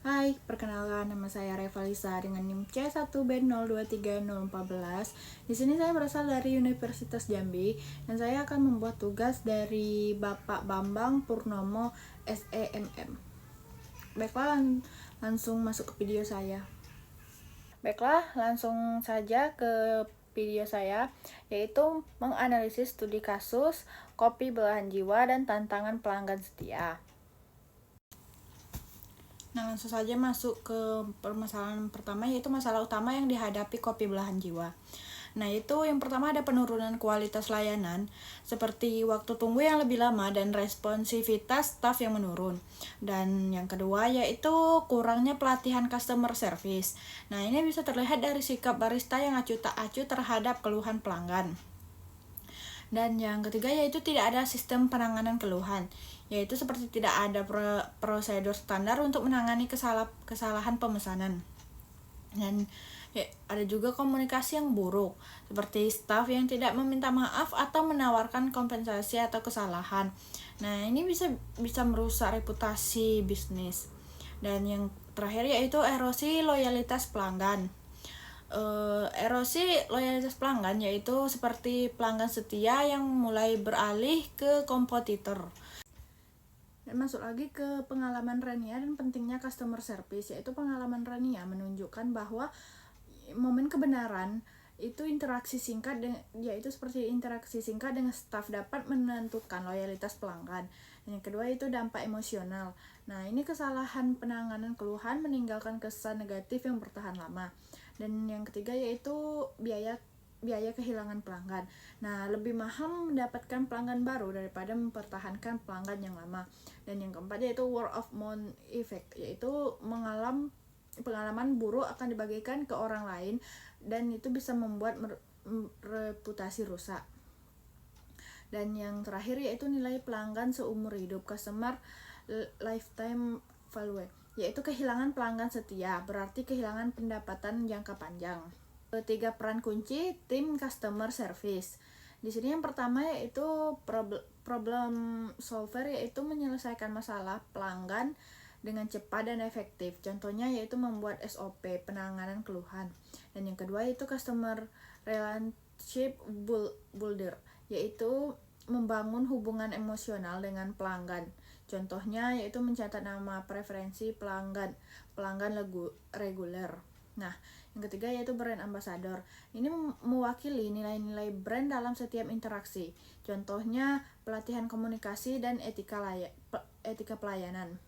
Hai, perkenalkan nama saya Revalisa dengan NIM C1B023014. Di sini saya berasal dari Universitas Jambi dan saya akan membuat tugas dari Bapak Bambang Purnomo SEMM. Baiklah, langsung masuk ke video saya. Baiklah, langsung saja ke video saya, yaitu menganalisis studi kasus, kopi belahan jiwa, dan tantangan pelanggan setia. Nah, langsung saja masuk ke permasalahan pertama, yaitu masalah utama yang dihadapi kopi belahan jiwa. Nah, itu yang pertama ada penurunan kualitas layanan, seperti waktu tunggu yang lebih lama dan responsivitas staf yang menurun. Dan yang kedua yaitu kurangnya pelatihan customer service. Nah, ini bisa terlihat dari sikap barista yang acuh tak acuh terhadap keluhan pelanggan. Dan yang ketiga yaitu tidak ada sistem penanganan keluhan, yaitu seperti tidak ada prosedur standar untuk menangani kesalahan pemesanan. Dan ada juga komunikasi yang buruk, seperti staf yang tidak meminta maaf atau menawarkan kompensasi atau kesalahan. Nah, ini bisa merusak reputasi bisnis. Dan yang terakhir yaitu erosi loyalitas pelanggan. Erosi loyalitas pelanggan yaitu seperti pelanggan setia yang mulai beralih ke kompetitor. Dan masuk lagi ke pengalaman Rania dan pentingnya customer service, yaitu pengalaman Rania menunjukkan bahwa momen kebenaran itu yaitu seperti interaksi singkat dengan staf dapat menentukan loyalitas pelanggan. Dan yang kedua itu dampak emosional. Nah, ini kesalahan penanganan keluhan meninggalkan kesan negatif yang bertahan lama. Dan yang ketiga yaitu biaya kehilangan pelanggan. Nah, lebih mahal mendapatkan pelanggan baru daripada mempertahankan pelanggan yang lama. Dan yang keempat yaitu word of mouth effect, yaitu pengalaman buruk akan dibagikan ke orang lain dan itu bisa membuat reputasi rusak. Dan yang terakhir yaitu nilai pelanggan seumur hidup, customer lifetime value, yaitu kehilangan pelanggan setia berarti kehilangan pendapatan jangka panjang. Tiga peran kunci tim customer service. Di sini yang pertama yaitu problem solver, yaitu menyelesaikan masalah pelanggan dengan cepat dan efektif. Contohnya yaitu membuat SOP penanganan keluhan. Dan yang kedua yaitu customer relationship builder, yaitu membangun hubungan emosional dengan pelanggan. Contohnya yaitu mencatat nama preferensi pelanggan reguler. Nah, yang ketiga yaitu brand ambassador. Ini mewakili nilai-nilai brand dalam setiap interaksi. Contohnya pelatihan komunikasi dan etika pelayanan.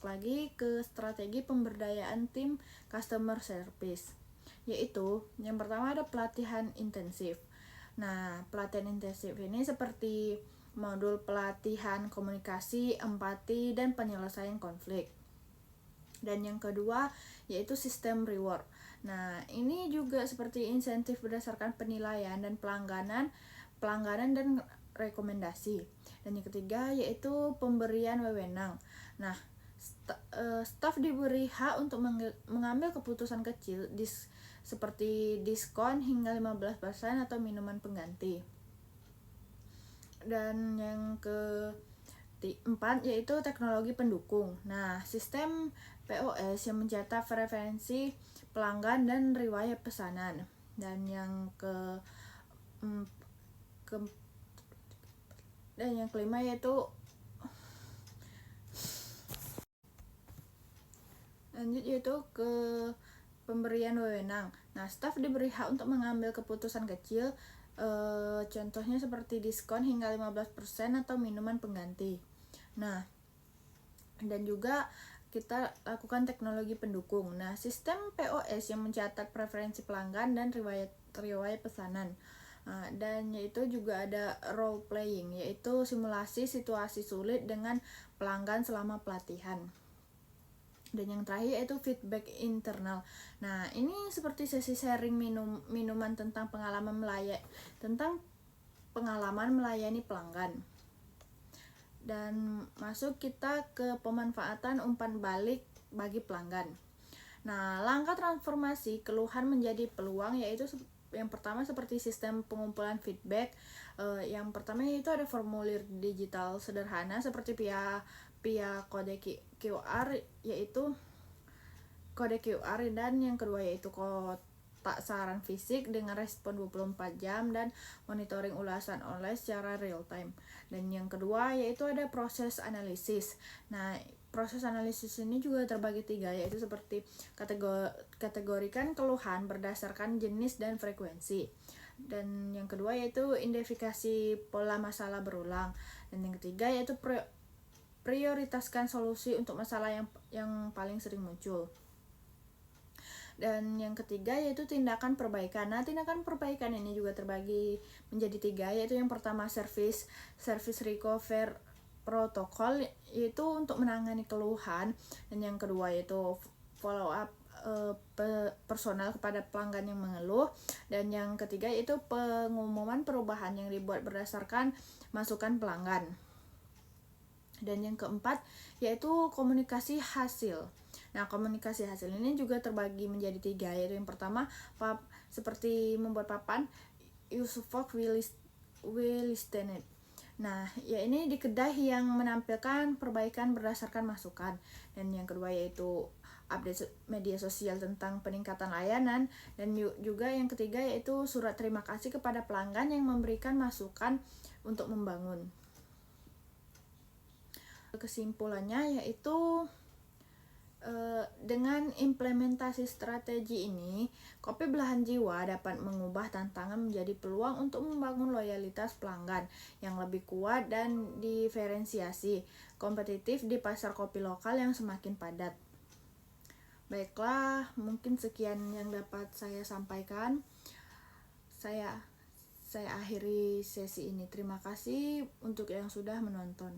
Lagi ke strategi pemberdayaan tim customer service, yaitu yang pertama ada pelatihan intensif. Nah, pelatihan intensif ini seperti modul pelatihan komunikasi, empati, dan penyelesaian konflik. Dan yang kedua yaitu sistem reward. Nah, ini juga seperti insentif berdasarkan penilaian dan pelangganan dan rekomendasi. Dan yang ketiga yaitu pemberian wewenang. Nah, staf diberi hak untuk mengambil keputusan kecil seperti diskon hingga 15% atau minuman pengganti. Dan yang keempat yaitu teknologi pendukung. Nah, sistem POS yang mencatat preferensi pelanggan dan riwayat pesanan. Dan yang kelima yaitu ke pemberian wewenang. Nah, staf diberi hak untuk mengambil keputusan kecil, contohnya seperti diskon hingga 15% atau minuman pengganti. Nah, dan juga kita lakukan teknologi pendukung. Nah, sistem POS yang mencatat preferensi pelanggan dan riwayat pesanan. Dan yaitu juga ada role playing, yaitu simulasi situasi sulit dengan pelanggan selama pelatihan. Dan yang terakhir yaitu feedback internal. Nah, ini seperti sesi sharing minuman tentang pengalaman melayani pelanggan. Dan masuk kita ke pemanfaatan umpan balik bagi pelanggan. Nah, langkah transformasi keluhan menjadi peluang yaitu yang pertama seperti sistem pengumpulan feedback. Yang pertama itu ada formulir digital sederhana seperti via kode QR, yaitu kode QR, dan yang kedua yaitu kotak saran fisik dengan respon 24 jam dan monitoring ulasan online secara real time. Dan yang kedua yaitu ada proses analisis. Nah, proses analisis ini juga terbagi 3, yaitu seperti kategorikan keluhan berdasarkan jenis dan frekuensi. Dan yang kedua yaitu identifikasi pola masalah berulang. Dan yang ketiga yaitu prioritaskan solusi untuk masalah yang paling sering muncul. Dan yang ketiga yaitu tindakan perbaikan. Nah, tindakan perbaikan ini juga terbagi menjadi 3, yaitu yang pertama service recover protokol, yaitu untuk menangani keluhan, dan yang kedua yaitu follow up personal kepada pelanggan yang mengeluh, dan yang ketiga yaitu pengumuman perubahan yang dibuat berdasarkan masukan pelanggan. Dan yang keempat yaitu komunikasi hasil. Nah, komunikasi hasil ini juga terbagi menjadi 3, yaitu yang pertama seperti membuat papan Yusufok Willistenet. Nah, ya ini di kedai yang menampilkan perbaikan berdasarkan masukan. Dan yang kedua yaitu update media sosial tentang peningkatan layanan. Dan juga yang ketiga yaitu surat terima kasih kepada pelanggan yang memberikan masukan untuk membangun. Kesimpulannya yaitu dengan implementasi strategi ini, Kopi Belahan Jiwa dapat mengubah tantangan menjadi peluang untuk membangun loyalitas pelanggan yang lebih kuat dan diferensiasi kompetitif di pasar kopi lokal yang semakin padat. Baiklah, mungkin sekian yang dapat saya sampaikan. Saya akhiri sesi ini. Terima kasih untuk yang sudah menonton.